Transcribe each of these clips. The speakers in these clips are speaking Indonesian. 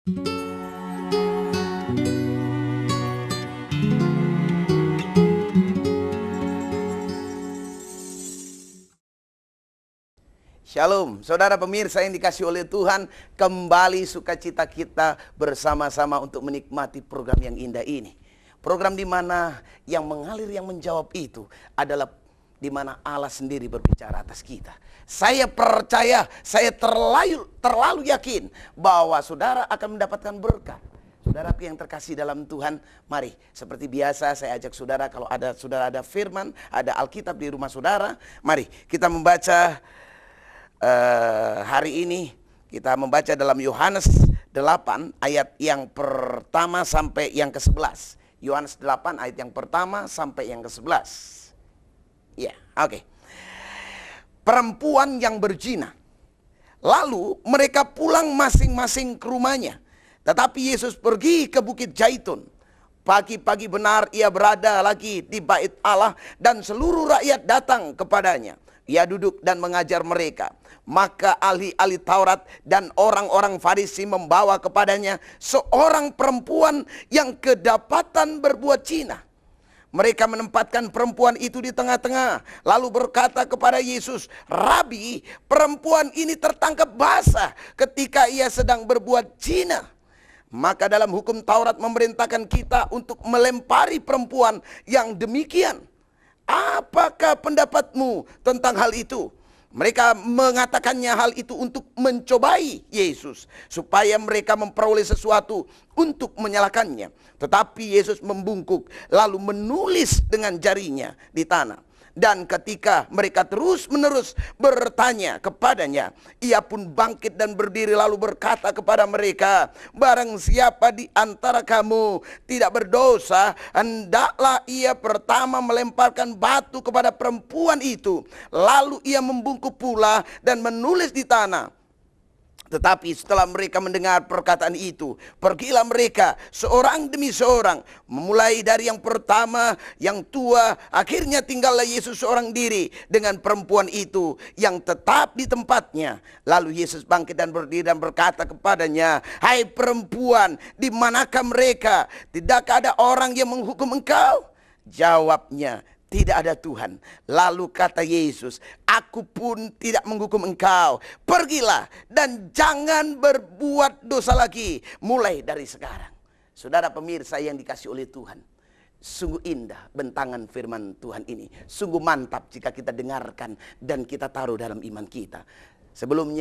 Shalom, saudara pemirsa yang dikasih oleh Tuhan, kembali sukacita kita bersama-sama untuk menikmati program yang indah ini. Program di mana yang mengalir, yang menjawab itu adalah di mana Allah sendiri berbicara atas kita. Saya percaya, saya terlalu yakin bahwa saudara akan mendapatkan berkat. Saudaraku yang terkasih dalam Tuhan, mari seperti biasa saya ajak saudara, kalau saudara ada firman, ada Alkitab di rumah saudara, mari kita membaca. Hari ini kita membaca dalam Yohanes 8 ayat yang pertama sampai yang ke-11. Yohanes 8 ayat yang pertama sampai yang ke-11. Ya, oke. Perempuan yang berzina. Lalu mereka pulang masing-masing ke rumahnya. Tetapi Yesus pergi ke Bukit Zaitun. Pagi-pagi benar ia berada lagi di bait Allah dan seluruh rakyat datang kepadanya. Ia duduk dan mengajar mereka. Maka ahli-ahli Taurat dan orang-orang Farisi membawa kepadanya seorang perempuan yang kedapatan berbuat zina. Mereka menempatkan perempuan itu di tengah-tengah, lalu berkata kepada Yesus, "Rabi, perempuan ini tertangkap basah ketika ia sedang berbuat zina. Maka dalam hukum Taurat memerintahkan kita untuk melempari perempuan yang demikian. Apakah pendapatmu tentang hal itu?" Mereka mengatakannya hal itu untuk mencobai Yesus, supaya mereka memperoleh sesuatu untuk menyalahkannya. Tetapi Yesus membungkuk lalu menulis dengan jarinya di tanah. Dan ketika mereka terus-menerus bertanya kepadanya, ia pun bangkit dan berdiri lalu berkata kepada mereka, "Barang siapa di antara kamu tidak berdosa, hendaklah ia pertama melemparkan batu kepada perempuan itu." Lalu ia membungkuk pula dan menulis di tanah. Tetapi setelah mereka mendengar perkataan itu, pergilah mereka seorang demi seorang, memulai dari yang pertama, yang tua. Akhirnya tinggallah Yesus seorang diri dengan perempuan itu yang tetap di tempatnya. Lalu Yesus bangkit dan berdiri dan berkata kepadanya, "Hai perempuan, di manakah mereka? Tidakkah ada orang yang menghukum engkau?" Jawabnya, "Tidak ada Tuhan." Lalu kata Yesus, "Aku pun tidak menghukum engkau. Pergilah dan jangan berbuat dosa lagi mulai dari sekarang." Saudara pemirsa yang dikasih oleh Tuhan, sungguh indah bentangan firman Tuhan ini. Sungguh mantap jika kita dengarkan dan kita taruh dalam iman kita. Sebelum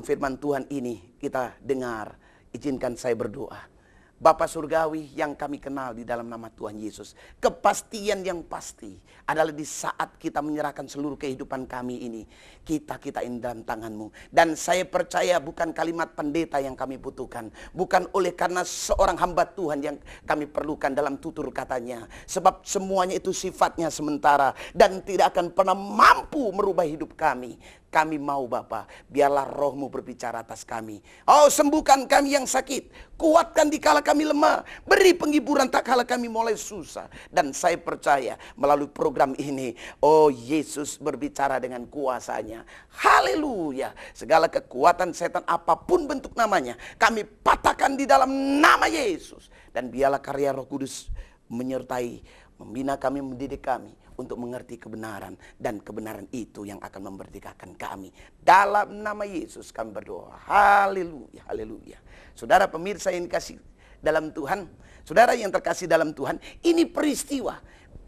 firman Tuhan ini kita dengar, izinkan saya berdoa. Bapa Surgawi yang kami kenal di dalam nama Tuhan Yesus, kepastian yang pasti adalah di saat kita menyerahkan seluruh kehidupan kami ini, kita ini dalam tangan-Mu. Dan saya percaya bukan kalimat pendeta yang kami butuhkan, bukan oleh karena seorang hamba Tuhan yang kami perlukan dalam tutur katanya, sebab semuanya itu sifatnya sementara dan tidak akan pernah mampu merubah hidup kami. Kami mau Bapa, biarlah Roh-Mu berbicara atas kami. Oh, sembuhkan kami yang sakit, kuatkan dikala kami lemah, beri penghiburan tak kala kami mulai susah. Dan saya percaya melalui program ini, oh Yesus berbicara dengan kuasanya. Haleluya. Segala kekuatan setan apapun bentuk namanya, kami patahkan di dalam nama Yesus. Dan biarlah karya Roh Kudus menyertai, membina kami, mendidik kami untuk mengerti kebenaran, dan kebenaran itu yang akan memerdekakan kami. Dalam nama Yesus kami berdoa. Haleluya, haleluya. Saudara pemirsa yang dikasih dalam Tuhan, saudara yang terkasih dalam Tuhan, ini peristiwa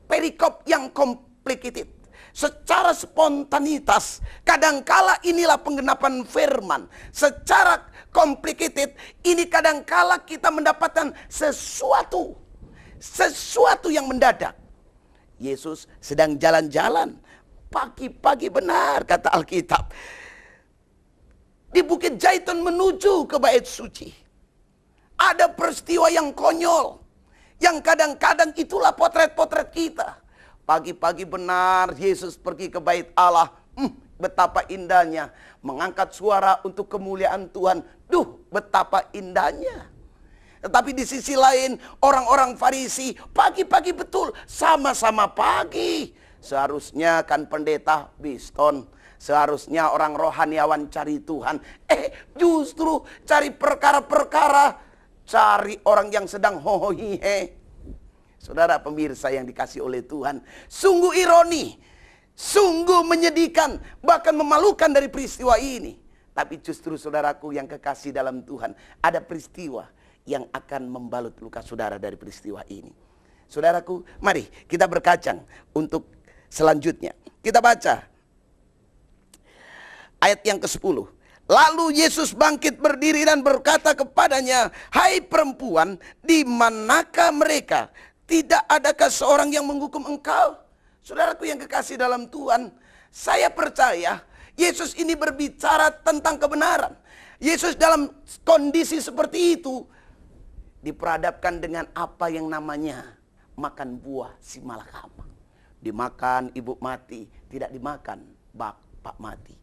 perikop yang complicated. Secara spontanitas, kadangkala inilah penggenapan firman. Secara complicated, ini kadangkala kita mendapatkan sesuatu yang mendadak. Yesus sedang jalan-jalan pagi-pagi benar kata Alkitab di Bukit Zaitun menuju ke bait suci. Ada peristiwa yang konyol, yang kadang-kadang itulah potret-potret kita. Pagi-pagi benar Yesus pergi ke bait Allah. Betapa indahnya mengangkat suara untuk kemuliaan Tuhan. Duh, betapa indahnya. Tetapi di sisi lain orang-orang Farisi pagi-pagi betul, sama-sama pagi. Seharusnya kan pendeta Biston Seharusnya orang rohaniawan cari Tuhan. Justru cari perkara-perkara. Cari orang yang sedang hohohihe. Saudara pemirsa yang dikasih oleh Tuhan. Sungguh ironi. Sungguh menyedihkan. Bahkan memalukan dari peristiwa ini. Tapi justru saudaraku yang kekasih dalam Tuhan. Ada peristiwa yang akan membalut luka saudara dari peristiwa ini. Saudaraku, mari kita berkacang untuk selanjutnya. Kita baca ayat yang ke-10. Lalu Yesus bangkit berdiri dan berkata kepadanya, "Hai perempuan, di manakah mereka? Tidak adakah seorang yang menghukum engkau?" Saudaraku yang kekasih dalam Tuhan, saya percaya Yesus ini berbicara tentang kebenaran. Yesus dalam kondisi seperti itu diperhadapkan dengan apa yang namanya makan buah si malakama. Dimakan ibu mati, tidak dimakan bapak mati.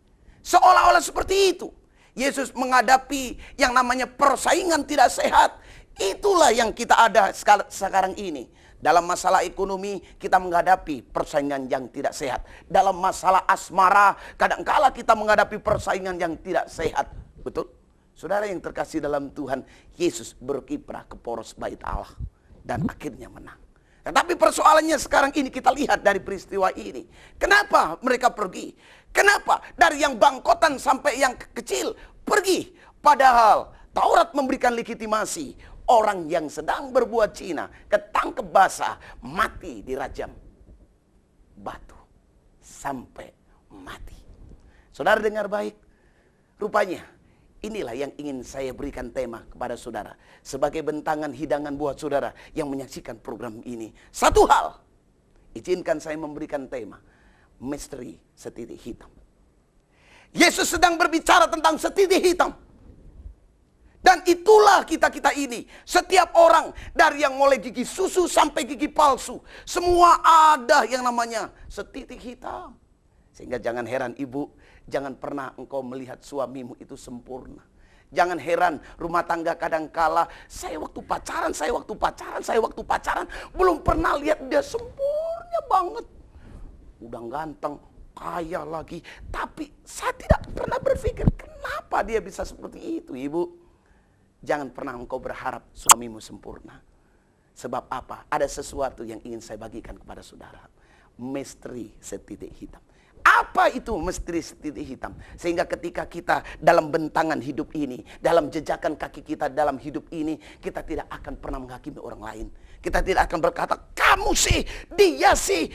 Seolah-olah seperti itu. Yesus menghadapi yang namanya persaingan tidak sehat. Itulah yang kita ada sekarang ini. Dalam masalah ekonomi kita menghadapi persaingan yang tidak sehat. Dalam masalah asmara kadangkala kita menghadapi persaingan yang tidak sehat. Betul? Saudara yang terkasih dalam Tuhan, Yesus berkiprah ke poros bait Allah. Dan akhirnya menang. Tetapi persoalannya sekarang ini kita lihat dari peristiwa ini. Kenapa mereka pergi? Kenapa? Dari yang bangkotan sampai yang kecil pergi. Padahal Taurat memberikan legitimasi. Orang yang sedang berbuat zina, ketangkep basah, mati dirajam batu. Sampai mati. Saudara dengar baik. Rupanya inilah yang ingin saya berikan tema kepada saudara. Sebagai bentangan hidangan buat saudara yang menyaksikan program ini. Satu hal. Izinkan saya memberikan tema. Misteri setitik hitam. Yesus sedang berbicara tentang setitik hitam. Dan itulah kita-kita ini. Setiap orang dari yang mulai gigi susu sampai gigi palsu. Semua ada yang namanya setitik hitam. Sehingga jangan heran ibu. Jangan pernah engkau melihat suamimu itu sempurna. Jangan heran rumah tangga kadangkala. Saya waktu pacaran. Belum pernah lihat dia sempurna banget. Udah ganteng, kaya lagi. Tapi saya tidak pernah berpikir kenapa dia bisa seperti itu ibu. Jangan pernah engkau berharap suamimu sempurna. Sebab apa? Ada sesuatu yang ingin saya bagikan kepada saudara. Misteri setitik hitam. Apa itu misteri setitik hitam? Sehingga ketika kita dalam bentangan hidup ini, dalam jejakan kaki kita dalam hidup ini, kita tidak akan pernah menghakimi orang lain. Kita tidak akan berkata, kamu sih, dia sih.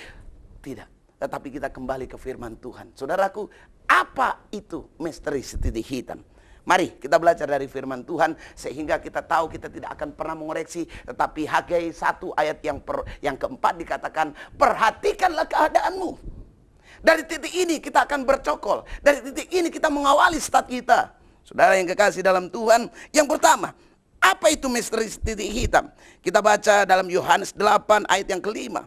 Tidak. Tetapi kita kembali ke firman Tuhan. Saudaraku, apa itu misteri setitik hitam? Mari kita belajar dari firman Tuhan sehingga kita tahu kita tidak akan pernah mengoreksi. Tetapi Hagai 1 ayat yang keempat dikatakan, perhatikanlah keadaanmu. Dari titik ini kita akan bercokol. Dari titik ini kita mengawali start kita. Saudara yang kekasih dalam Tuhan, yang pertama, apa itu misteri titik hitam? Kita baca dalam Yohanes 8 ayat yang kelima.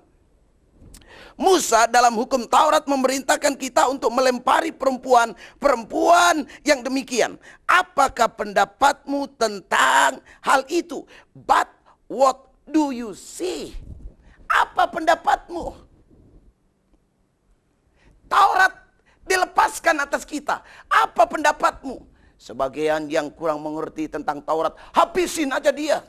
Musa dalam hukum Taurat memerintahkan kita untuk melempari perempuan yang demikian. Apakah pendapatmu tentang hal itu? But what do you see? Apa pendapatmu? Taurat dilepaskan atas kita. Apa pendapatmu? Sebagian yang kurang mengerti tentang Taurat, habisin aja dia.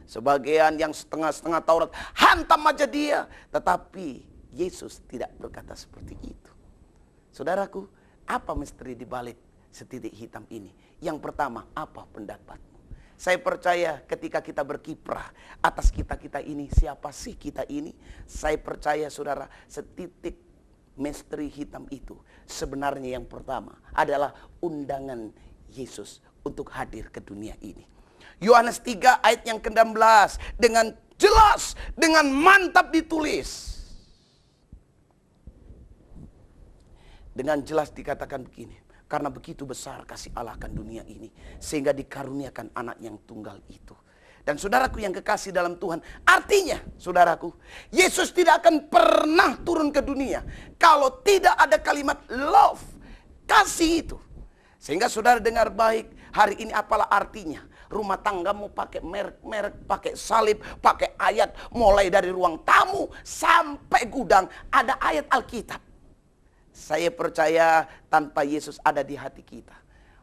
Sebagian yang setengah-setengah Taurat, hantam aja dia. Tetapi Yesus tidak berkata seperti itu. Saudaraku, apa misteri dibalik setitik hitam ini? Yang pertama, apa pendapatmu? Saya percaya ketika kita berkiprah atas kita ini, siapa sih kita ini? Saya percaya saudara, setitik misteri hitam itu sebenarnya yang pertama adalah undangan Yesus untuk hadir ke dunia ini. Yohanes 3 ayat yang ke-16 dengan jelas, dengan mantap ditulis. Dengan jelas dikatakan begini, karena begitu besar kasih Allah akan dunia ini, sehingga dikaruniakan anak yang tunggal itu. Dan saudaraku yang kekasih dalam Tuhan, artinya saudaraku, Yesus tidak akan pernah turun ke dunia kalau tidak ada kalimat love, kasih itu. Sehingga saudara dengar baik, hari ini apalah artinya? Rumah tanggamu pakai merek-merek, pakai salib, pakai ayat, mulai dari ruang tamu sampai gudang ada ayat Alkitab. Saya percaya tanpa Yesus ada di hati kita,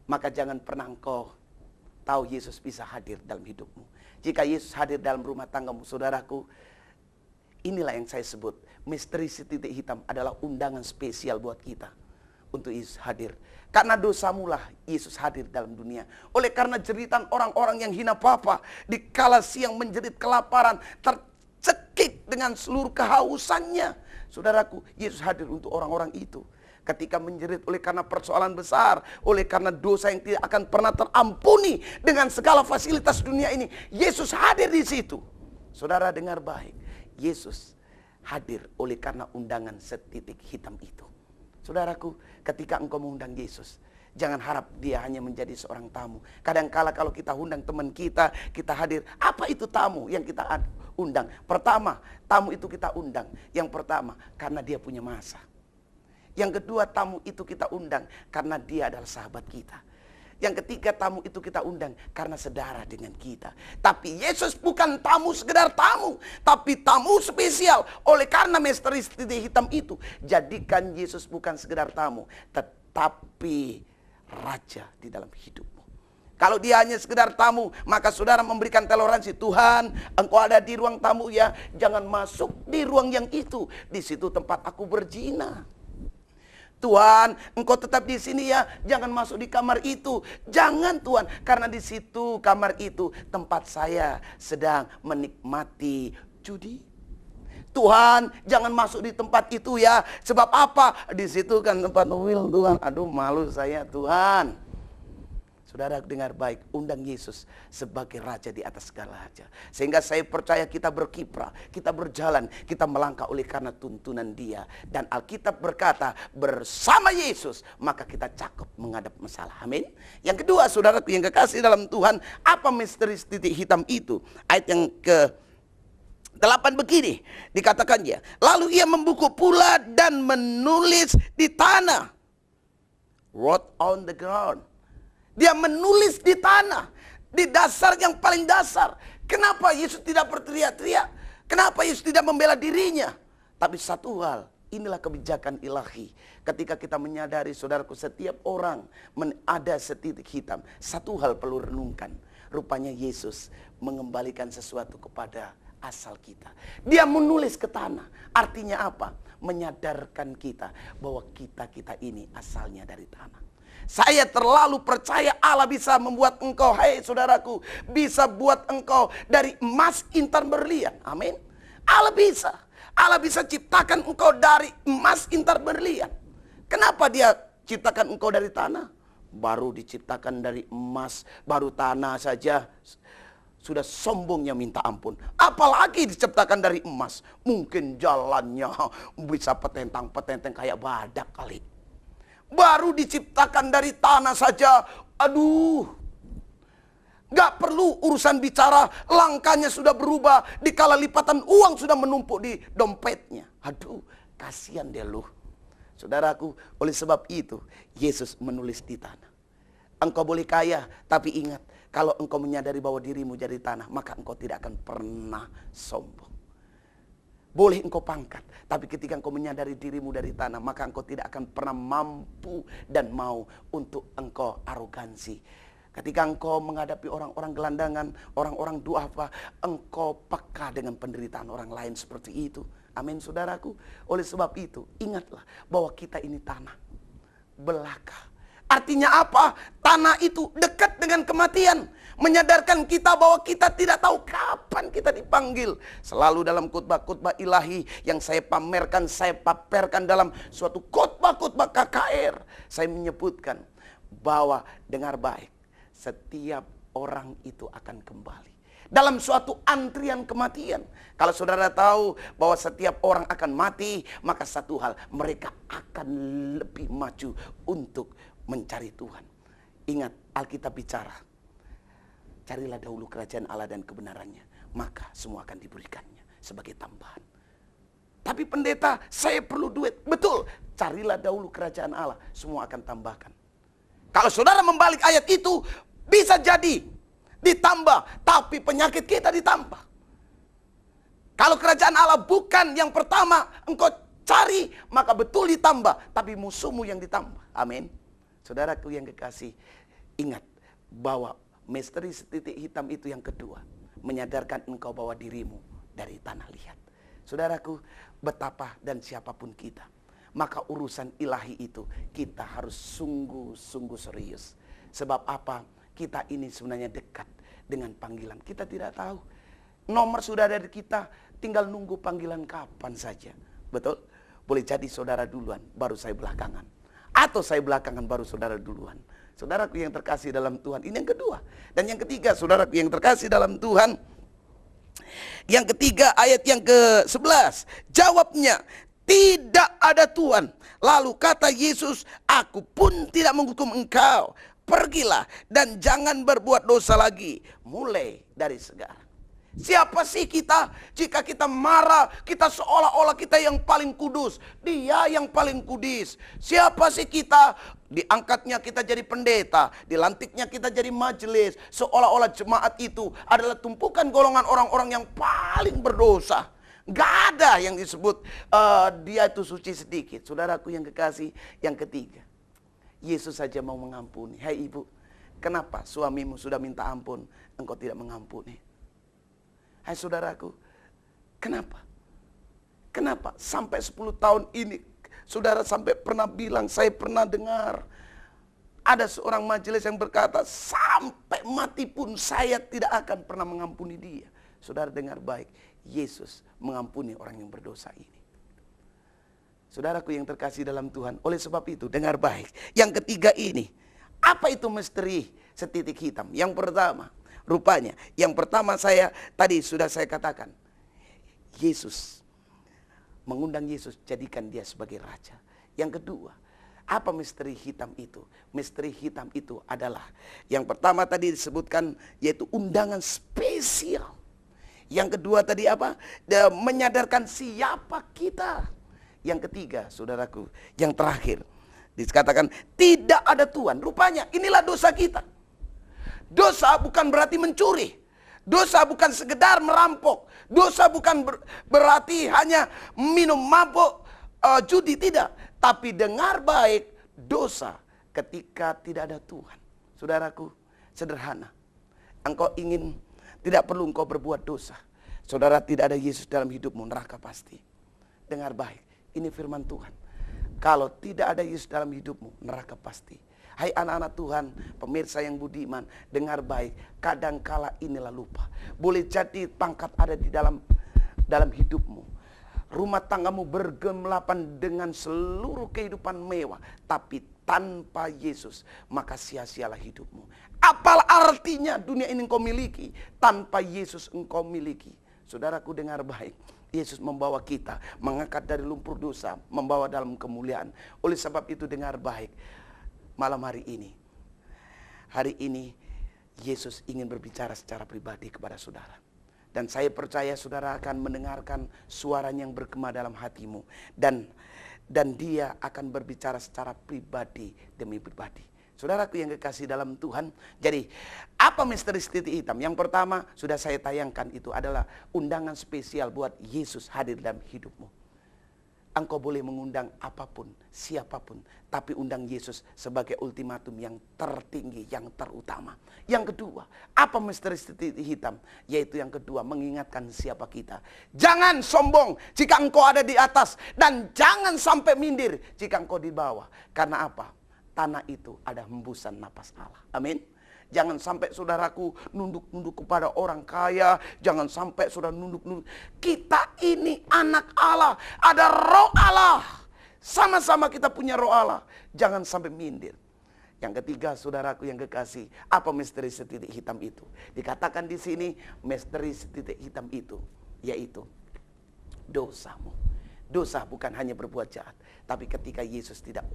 maka jangan pernah engkau tahu Yesus bisa hadir dalam hidupmu. Jika Yesus hadir dalam rumah tanggamu, saudaraku, inilah yang saya sebut misteri titik hitam adalah undangan spesial buat kita untuk Yesus hadir. Karena dosamulah Yesus hadir dalam dunia. Oleh karena jeritan orang-orang yang hina papa, di kala siang menjerit kelaparan, tercekik dengan seluruh kehausannya. Saudaraku, Yesus hadir untuk orang-orang itu. Ketika menjerit oleh karena persoalan besar, oleh karena dosa yang tidak akan pernah terampuni dengan segala fasilitas dunia ini, Yesus hadir di situ. Saudara dengar baik, Yesus hadir oleh karena undangan setitik hitam itu. Saudaraku, ketika engkau mengundang Yesus, jangan harap dia hanya menjadi seorang tamu. Kadangkala kalau kita undang teman kita, kita hadir. Apa itu tamu yang kita undang? Pertama, tamu itu kita undang. Yang pertama, karena dia punya masa. Yang kedua, tamu itu kita undang karena dia adalah sahabat kita. Yang ketiga, tamu itu kita undang karena saudara dengan kita. Tapi Yesus bukan tamu sekedar tamu, tapi tamu spesial. Oleh karena misteri titik hitam itu, jadikan Yesus bukan sekedar tamu, tetapi raja di dalam hidupmu. Kalau dia hanya sekedar tamu, maka saudara memberikan toleransi. Tuhan, engkau ada di ruang tamu ya, jangan masuk di ruang yang itu. Di situ tempat aku berzina. Tuhan, engkau tetap di sini ya, jangan masuk di kamar itu. Jangan Tuhan, karena di situ kamar itu tempat saya sedang menikmati judi. Tuhan, jangan masuk di tempat itu ya. Sebab apa? Di situ kan tempat Will Tuhan. Aduh, malu saya Tuhan. Saudara dengar baik, undang Yesus sebagai raja di atas segala raja. Sehingga saya percaya kita berkiprah, kita berjalan, kita melangkah oleh karena tuntunan Dia. Dan Alkitab berkata, bersama Yesus maka kita cakep menghadap masalah. Amin. Yang kedua, saudaraku yang kekasih dalam Tuhan, apa misteri titik hitam itu? Ayat yang ke-8 begini, dikatakannya, lalu ia membuku pula dan menulis di tanah. Wrote on the ground. Dia menulis di tanah, di dasar yang paling dasar. Kenapa Yesus tidak berteriak-teriak? Kenapa Yesus tidak membela dirinya? Tapi satu hal, inilah kebijakan ilahi. Ketika kita menyadari, saudaraku, setiap orang ada setitik hitam. Satu hal perlu renungkan. Rupanya Yesus mengembalikan sesuatu kepada asal kita. Dia menulis ke tanah. Artinya apa? Menyadarkan kita bahwa kita ini asalnya dari tanah. Saya terlalu percaya Allah bisa membuat engkau, hei saudaraku, bisa buat engkau dari emas intan berlian. Amin. Allah bisa. Allah bisa ciptakan engkau dari emas intan berlian. Kenapa Dia ciptakan engkau dari tanah? Baru diciptakan dari emas, baru tanah saja sudah sombongnya minta ampun. Apalagi diciptakan dari emas. Mungkin jalannya bisa petentang-petenteng kayak badak kali. Baru diciptakan dari tanah saja, aduh, gak perlu urusan bicara, langkahnya sudah berubah, dikala lipatan uang sudah menumpuk di dompetnya. Aduh, kasihan dia loh. Saudaraku, oleh sebab itu, Yesus menulis di tanah. Engkau boleh kaya, tapi ingat, kalau engkau menyadari bahwa dirimu jadi tanah, maka engkau tidak akan pernah sombong. Boleh engkau pangkat, tapi ketika engkau menyadari dirimu dari tanah, maka engkau tidak akan pernah mampu dan mau untuk engkau arogansi. Ketika engkau menghadapi orang-orang gelandangan, orang-orang duafa, engkau peka dengan penderitaan orang lain seperti itu. Amin, saudaraku. Oleh sebab itu, ingatlah bahwa kita ini tanah belaka. Artinya apa? Tanah itu dekat dengan kematian. Menyadarkan kita bahwa kita tidak tahu kapan kita dipanggil. Selalu dalam khotbah-khotbah ilahi yang saya pamerkan, saya paperkan dalam suatu khotbah-khotbah KKR. Saya menyebutkan bahwa, dengar baik, setiap orang itu akan kembali dalam suatu antrian kematian. Kalau saudara tahu bahwa setiap orang akan mati, maka satu hal, mereka akan lebih maju untuk mencari Tuhan. Ingat, Alkitab bicara, carilah dahulu kerajaan Allah dan kebenarannya, maka semua akan diberikannya sebagai tambahan. Tapi pendeta, saya perlu duit. Betul, carilah dahulu kerajaan Allah, semua akan tambahkan. Kalau saudara membalik ayat itu, bisa jadi ditambah, tapi penyakit kita ditambah. Kalau kerajaan Allah bukan yang pertama engkau Cari, maka betul ditambah. Tapi musuhmu yang ditambah. Amin. Saudaraku yang kekasih, ingat bahwa misteri setitik hitam itu yang kedua. Menyadarkan engkau bahwa dirimu dari tanah liat. Saudaraku, betapa dan siapapun kita, maka urusan ilahi itu kita harus sungguh-sungguh serius. Sebab apa? Kita ini sebenarnya dekat dengan panggilan. Kita tidak tahu. Nomor sudah ada di kita, tinggal nunggu panggilan kapan saja. Betul? Boleh jadi saudara duluan, baru saya belakangan. Atau saya belakangan, baru saudara duluan. Saudaraku yang terkasih dalam Tuhan, ini yang kedua. Dan yang ketiga, saudaraku yang terkasih dalam Tuhan, yang ketiga ayat yang ke-11. Jawabnya, tidak ada Tuhan. Lalu kata Yesus, aku pun tidak menghukum engkau. Pergilah dan jangan berbuat dosa lagi. Mulai dari sekarang. Siapa sih kita? Jika kita marah, kita seolah-olah kita yang paling kudus. Dia yang paling kudus. Siapa sih kita? Diangkatnya kita jadi pendeta, dilantiknya kita jadi majelis. Seolah-olah jemaat itu adalah tumpukan golongan orang-orang yang paling berdosa. Gak ada yang disebut dia itu suci sedikit. Saudaraku yang kekasih, yang ketiga, Yesus saja mau mengampuni. Hai ibu, kenapa suamimu sudah minta ampun, engkau tidak mengampuni? Hai saudaraku, kenapa? Kenapa sampai 10 tahun ini saudara sampai pernah bilang, saya pernah dengar ada seorang majelis yang berkata, sampai mati pun saya tidak akan pernah mengampuni dia. Saudara dengar baik, Yesus mengampuni orang yang berdosa ini. Saudaraku yang terkasih dalam Tuhan, oleh sebab itu dengar baik. Yang ketiga ini, apa itu misteri setitik hitam? Yang pertama, rupanya, yang pertama tadi sudah saya katakan, Yesus, mengundang Yesus, jadikan dia sebagai raja. Yang kedua, apa misteri hitam itu? Misteri hitam itu adalah, yang pertama tadi disebutkan, yaitu undangan spesial. Yang kedua tadi apa? Menyadarkan siapa kita. Yang ketiga, saudaraku, yang terakhir, dikatakan tidak ada Tuhan. Rupanya inilah dosa kita. Dosa bukan berarti mencuri. Dosa bukan sekedar merampok. Dosa bukan berarti hanya minum mabuk, judi, tidak. Tapi dengar baik, dosa ketika tidak ada Tuhan. Saudaraku, sederhana. Engkau ingin, tidak perlu engkau berbuat dosa. Saudara, tidak ada Yesus dalam hidupmu, neraka pasti. Dengar baik, ini firman Tuhan. Kalau tidak ada Yesus dalam hidupmu, neraka pasti. Hai anak-anak Tuhan, pemirsa yang budiman, dengar baik, kadangkala inilah lupa. Boleh jadi pangkat ada di dalam hidupmu. Rumah tanggamu bergelapan dengan seluruh kehidupan mewah, tapi tanpa Yesus, maka sia-sialah hidupmu. Apalah artinya dunia ini engkau miliki, tanpa Yesus engkau miliki. Saudaraku dengar baik, Yesus membawa kita, mengangkat dari lumpur dosa, membawa dalam kemuliaan. Oleh sebab itu dengar baik, malam hari ini Yesus ingin berbicara secara pribadi kepada saudara. Dan saya percaya saudara akan mendengarkan suaranya yang bergema dalam hatimu. Dan dia akan berbicara secara pribadi demi pribadi. Saudaraku yang kekasih dalam Tuhan. Jadi apa misteri titik hitam? Yang pertama sudah saya tayangkan, itu adalah undangan spesial buat Yesus hadir dalam hidupmu. Engkau boleh mengundang apapun, siapapun, tapi undang Yesus sebagai ultimatum yang tertinggi, yang terutama. Yang kedua, apa misteri titik hitam? Yaitu yang kedua, mengingatkan siapa kita. Jangan sombong jika engkau ada di atas, dan jangan sampai minder jika engkau di bawah. Karena apa? Tanah itu ada hembusan napas Allah. Amin. Jangan sampai saudaraku nunduk-nunduk kepada orang kaya. Jangan sampai saudara nunduk-nunduk. Kita ini anak Allah. Ada roh Allah. Sama-sama kita punya roh Allah. Jangan sampai minder. Yang ketiga, saudaraku yang kekasih, apa misteri setitik hitam itu? Dikatakan di sini, misteri setitik hitam itu, yaitu dosamu. Dosa bukan hanya berbuat jahat, tapi ketika Yesus tidak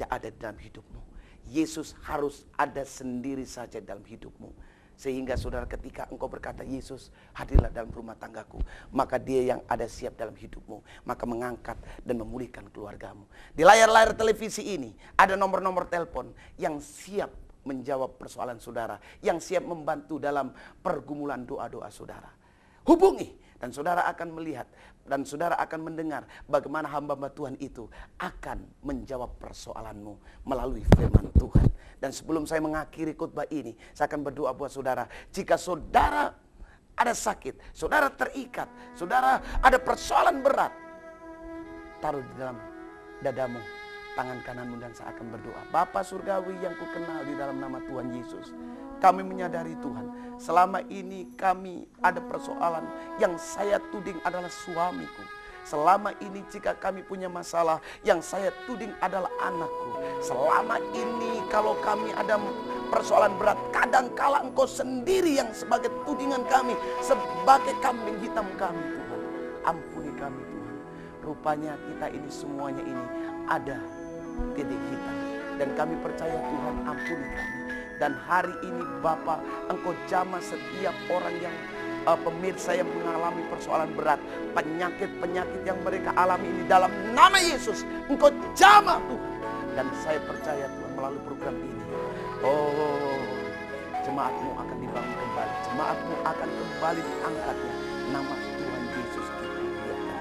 ada dalam hidupmu. Yesus harus ada sendiri saja dalam hidupmu. Sehingga saudara, ketika engkau berkata, Yesus hadirlah dalam rumah tanggaku, maka dia yang ada siap dalam hidupmu, maka mengangkat dan memulihkan keluargamu. Di layar-layar televisi ini ada nomor-nomor telepon yang siap menjawab persoalan saudara, yang siap membantu dalam pergumulan doa-doa saudara. Hubungi Dan saudara akan melihat dan saudara akan mendengar bagaimana hamba-hamba Tuhan itu akan menjawab persoalanmu melalui firman Tuhan. Dan sebelum saya mengakhiri khotbah ini, saya akan berdoa buat saudara. Jika saudara ada sakit, saudara terikat, saudara ada persoalan berat, taruh di dalam dadamu tangan kananmu dan saya akan berdoa. Bapa Surgawi yang ku kenal di dalam nama Tuhan Yesus, kami menyadari Tuhan, selama ini kami ada persoalan yang saya tuding adalah suamiku. Selama ini jika kami punya masalah, yang saya tuding adalah anakku. Selama ini kalau kami ada persoalan berat, kadangkala Engkau sendiri yang sebagai tudingan kami, sebagai kambing hitam kami Tuhan. Ampuni kami Tuhan. Rupanya kita ini semuanya ini ada titik hitam. Dan kami percaya Tuhan, ampuni kami. Dan hari ini Bapa, Engkau jamah setiap orang yang pemirsa yang mengalami persoalan berat, penyakit-penyakit yang mereka alami ini dalam nama Yesus, Engkau jamah Tuhan. Dan saya percaya Tuhan melalui program ini, jemaat-Mu akan dibangun kembali, jemaat-Mu akan kembali diangkatnya. Nama Tuhan Yesus kita muliakan.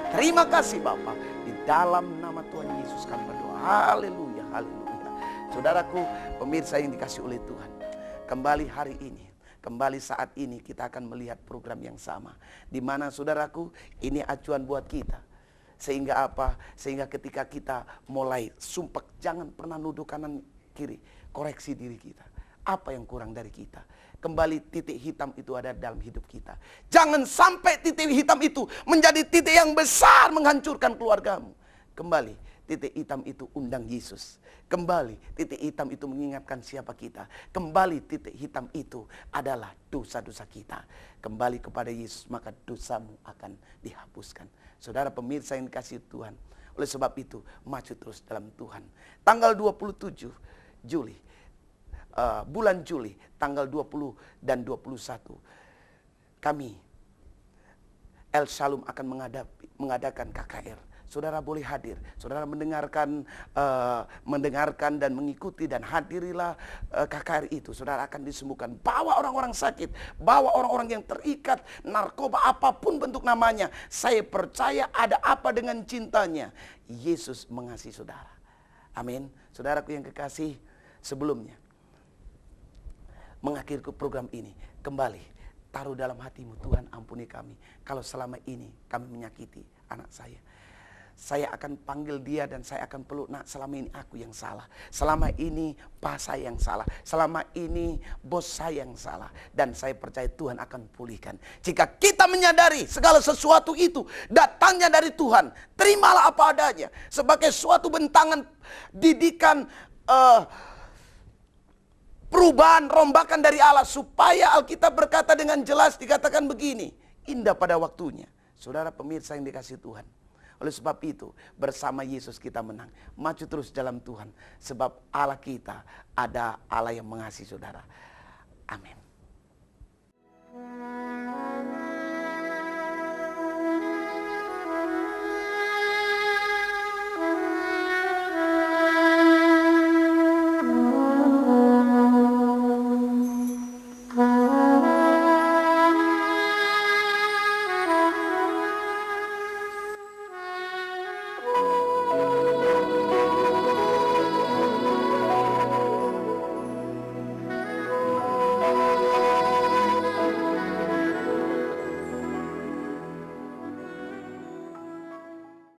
Terima kasih Bapa, di dalam nama Tuhan Yesus kami berdoa. Haleluya, haleluya. Saudaraku, pemirsa yang dikasih oleh Tuhan, kembali hari ini, kembali saat ini kita akan melihat program yang sama. Di mana saudaraku, ini acuan buat kita. Sehingga apa? Sehingga ketika kita mulai sumpah, jangan pernah nuduh kanan kiri. Koreksi diri kita. Apa yang kurang dari kita? Kembali titik hitam itu ada dalam hidup kita. Jangan sampai titik hitam itu menjadi titik yang besar menghancurkan keluargamu. Kembali titik hitam itu undang Yesus. Kembali titik hitam itu mengingatkan siapa kita. Kembali titik hitam itu adalah dosa-dosa kita. Kembali kepada Yesus, maka dosamu akan dihapuskan. Saudara pemirsa yang dikasihi Tuhan, oleh sebab itu maju terus dalam Tuhan. Tanggal 27 Juli, bulan Juli, tanggal 20 dan 21, kami El Shalom akan mengadakan KKR. Saudara boleh hadir, saudara mendengarkan dan mengikuti dan hadirilah KKR itu. Saudara akan disembuhkan, bawa orang-orang sakit, bawa orang-orang yang terikat narkoba apapun bentuk namanya. Saya percaya ada apa dengan cintanya, Yesus mengasihi saudara. Amin. Saudaraku yang kekasih, sebelumnya mengakhiri program ini, kembali taruh dalam hatimu, Tuhan ampuni kami kalau selama ini kami menyakiti anak saya. Saya akan panggil dia dan saya akan peluk, nak selama ini aku yang salah. Selama ini pak saya yang salah. Selama ini bos saya yang salah. Dan saya percaya Tuhan akan pulihkan. Jika kita menyadari segala sesuatu itu datangnya dari Tuhan, terimalah apa adanya. Sebagai suatu bentangan didikan perubahan, rombakan dari Allah. Supaya Alkitab berkata dengan jelas, dikatakan begini, indah pada waktunya. Saudara pemirsa yang dikasihi Tuhan, oleh sebab itu bersama Yesus kita menang. Maju terus dalam Tuhan, sebab Allah kita ada Allah yang mengasihi saudara. Amin.